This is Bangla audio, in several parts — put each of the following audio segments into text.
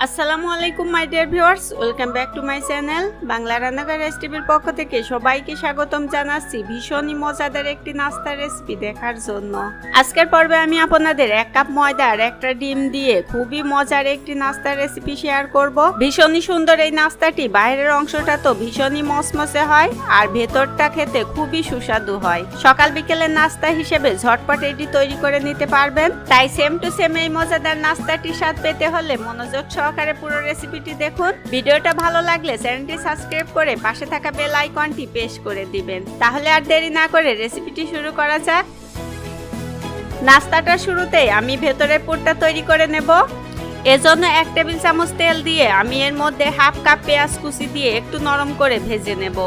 আসসালামু আলাইকুম my dear viewers, welcome back to my channel Bangla রান্নাঘর রেসিপির পক্ষ থেকে সবাইকে স্বাগতম জানাচ্ছি ভীষণই মজাদার একটি নাস্তার রেসিপি দেখার জন্য। আজকের পর্বে আমি আপনাদের 1 কাপ ময়দা আর একটা ডিম দিয়ে খুবই মজার একটি নাস্তার রেসিপি শেয়ার করব। ভীষণই সুন্দর এই নাস্তাটি, বাইরের অংশটা তো ভীষণই মসমসে হয় আর ভেতরটা খেতে খুবই সুস্বাদু হয়। সকাল বিকেলের নাস্তা হিসেবে ঝটপট এটি তৈরি করে নিতে পারবেন। তাই সেম টু সেম এই মজাদার নাস্তাটির স্বাদ পেতে হলে মনোযোগ সহকারে পুরো রেসিপিটি দেখুন। ভিডিওটা ভালো লাগলে চ্যানেলটি সাবস্ক্রাইব করে পাশে থাকা বেল আইকনটি প্রেস করে দিবেন। তাহলে আর দেরি না করে রেসিপিটি শুরু করা যাক। নাস্তাটার শুরুতেই আমি ভেতরের পুরটা তৈরি করে নেব। এজন্য 1 টেবিল চামচ তেল দিয়ে আমি এর মধ্যে হাফ কাপ পেঁয়াজ কুচি দিয়ে একটু নরম করে ভেজে নেব।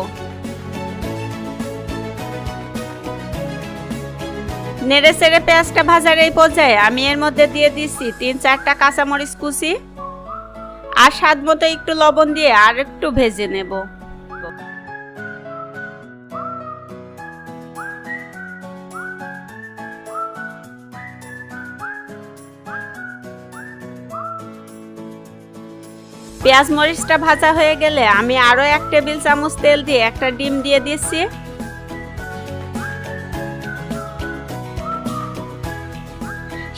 নেড়ে চেড়ে পেঁয়াজটা ভাজার এই পর্যায়ে আমি এর মধ্যে দিয়ে দিচ্ছি 3-4টা কাঁচামরিচ কুচি আর স্বাদ মতো একটু লবণ দিয়ে আর একটু ভেজে নেব। পেঁয়াজ মরিচটা ভাজা হয়ে গেলে আমি আরো 1 টেবিল চামচ তেল দিয়ে একটা ডিম দিয়ে দিচ্ছি।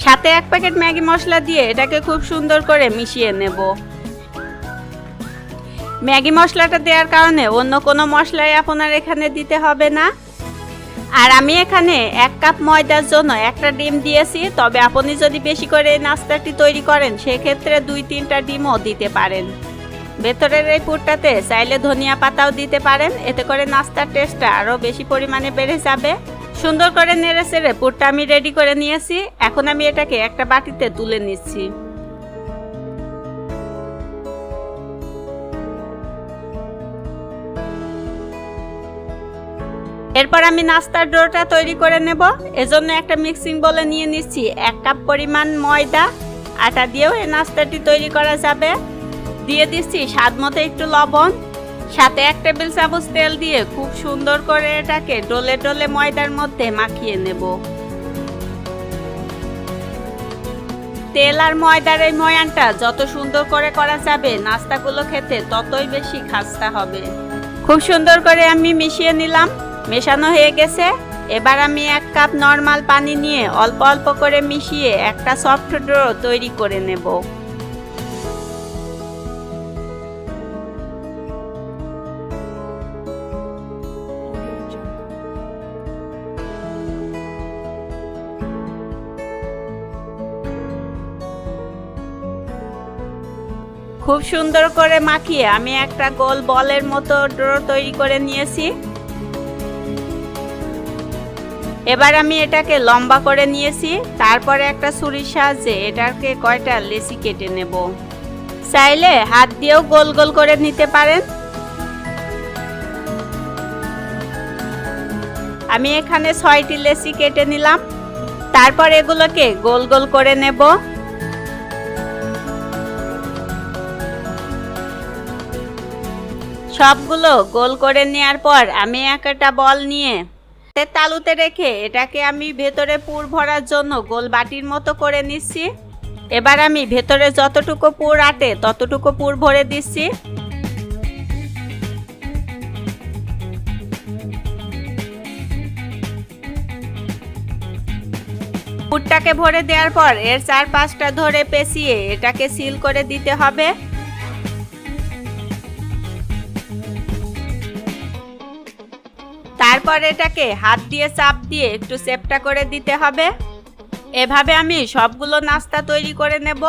সাথে 1 প্যাকেট ম্যাগি মশলা দিয়ে এটাকে খুব সুন্দর করে মিশিয়ে নেব। ম্যাগি মশলাটা দেওয়ার কারণে অন্য কোনো মশলাই আপনার এখানে দিতে হবে না। আর আমি এখানে 1 কাপ ময়দার জন্য একটা ডিম দিয়েছি, তবে আপনি যদি বেশি করে এই নাস্তাটি তৈরি করেন সেক্ষেত্রে 2-3টা ডিমও দিতে পারেন। ভেতরের এই পুরটাতে চাইলে ধনিয়া পাতাও দিতে পারেন, এতে করে নাস্তার টেস্টটা আরও বেশি পরিমাণে বেড়ে যাবে। সুন্দর করে নেড়ে চেড়ে পুরটা আমি রেডি করে নিয়েছি। এখন আমি এটাকে একটা বাটিতে তুলে নিচ্ছি। এরপর আমি নাস্তার ডোটা তৈরি করে নেব। এজন্য একটা মিক্সিং বলে নিয়ে নিচ্ছি 1 কাপ পরিমাণ ময়দা। আটা দিয়েও এই নাস্তাটি তৈরি করা যাবে। দিয়ে দিচ্ছি স্বাদ মতো একটু লবণ, সাথে 1 টেবিল চামচ তেল দিয়ে খুব সুন্দর করে এটাকে ডলে ডলে ময়দার মধ্যে মাখিয়ে নেব। তেল আর ময়দার এই ময়ানটা যত সুন্দর করে করা যাবে নাস্তাগুলো খেতে ততই বেশি খাস্তা হবে। খুব সুন্দর করে আমি মিশিয়ে নিলাম। মেশানো হয়ে গেছে। এবার আমি 1 কাপ নরমাল পানি নিয়ে অল্প অল্প করে মিশিয়ে একটা সফট ডো তৈরি করে নেব। খুব সুন্দর করে মাখিয়ে আমি একটা গোল বলের মতো ডো তৈরি করে নিয়েছি। এবার আমি এটাকে লম্বা করে নিয়েছি। তারপরে একটা ছুরির সাহায্যে এটাকে কয়টা লেচি কেটে নেব। চাইলে হাত দিয়েও গোল গোল করে নিতে পারেন। আমি এখানে 6টি লেচি কেটে নিলাম। তারপর এগুলোকে গোল গোল করে নেব। সবগুলো গোল করে নেওয়ার পর আমি একটা বল নিয়ে তালুতে রেখে এটাকে আমি ভেতরে পুর ভরার জন্য গোল বাটির মতো করে নিচ্ছি। এবার আমি ভেতরে যতটুকু পুর আটে ততটুকু পুর ভরে দিচ্ছি। পুরটাকে ভরে দেওয়ার পর এর 4-5টা ধরে পেঁচিয়ে এটাকে সিল করে দিতে হবে। তারপর এটাকে হাত দিয়ে চাপ দিয়ে একটু চেপটা করে দিতে হবে। এভাবে আমি সবগুলো নাস্তা তৈরি করে নেব।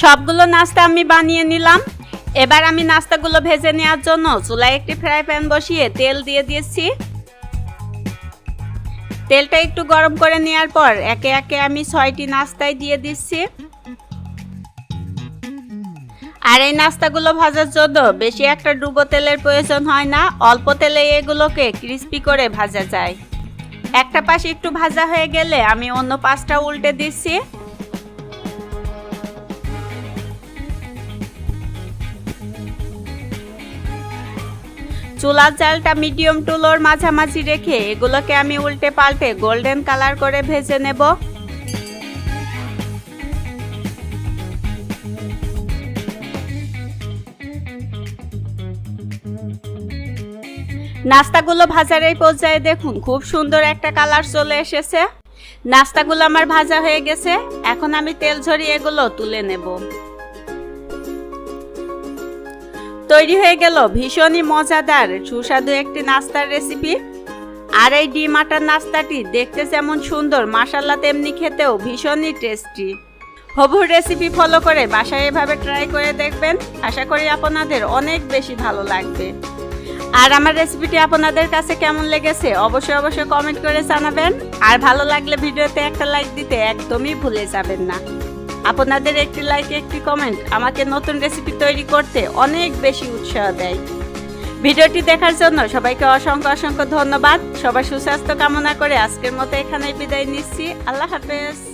সবগুলো নাস্তা আমি বানিয়ে নিলাম। এবার আমি নাস্তাগুলো ভেজে নেওয়ার জন্য চুলায় একটি ফ্রাই প্যান বসিয়ে তেল দিয়ে দিয়েছি। তেলটা একটু গরম করে নেওয়ার পর একে একে আমি 6টি নাস্তায় দিয়ে দিচ্ছি। আর এই নাস্তাগুলো ভাজার জন্য বেশি একটা ডুবো তেলের প্রয়োজন হয় না, অল্প তেলে এগুলোকে ক্রিস্পি করে ভাজা যায়। একটা পাশ একটু ভাজা হয়ে গেলে আমি অন্য পাশটা উল্টে দিচ্ছি। চুলার জালটা মিডিয়াম টু লোর মাঝামাঝি রেখে এগুলোকে আমি উল্টে পাল্টে গোল্ডেন কালার করে ভেজে নেব। নাস্তাগুলো ভাজার এই পর্যায়ে দেখুন খুব সুন্দর একটা কালার চলে এসেছে। নাস্তাগুলো আমার ভাজা হয়ে গেছে, এখন আমি তেল ঝরিয়ে এগুলো তুলে নেব। তৈরি হয়ে গেল ভীষণই মজাদার সুস্বাদু একটি নাস্তার রেসিপি। আর এই ডিম আটার নাস্তাটি দেখতে যেমন সুন্দর, মাশাআল্লাহ তেমনি খেতেও ভীষণই টেস্টি। হবু রেসিপি ফলো করে বাসায় এভাবে ট্রাই করে দেখবেন, আশা করি আপনাদের অনেক বেশি ভালো লাগবে। আর আমার রেসিপিটি আপনাদের কাছে কেমন লেগেছে অবশ্যই কমেন্ট করে জানাবেন। আর ভালো লাগলে ভিডিওতে একটা লাইক দিতে একদমই ভুলে যাবেন না। আপনাদের একটি লাইক, একটি কমেন্ট আমাকে নতুন রেসিপি তৈরি করতে অনেক বেশি উৎসাহ দেয়। ভিডিওটি দেখার জন্য সবাইকে অসংখ্য ধন্যবাদ। সবার সুস্বাস্থ্য কামনা করে আজকের মতো এখানেই বিদায় নিচ্ছি। আল্লাহ হাফেজ।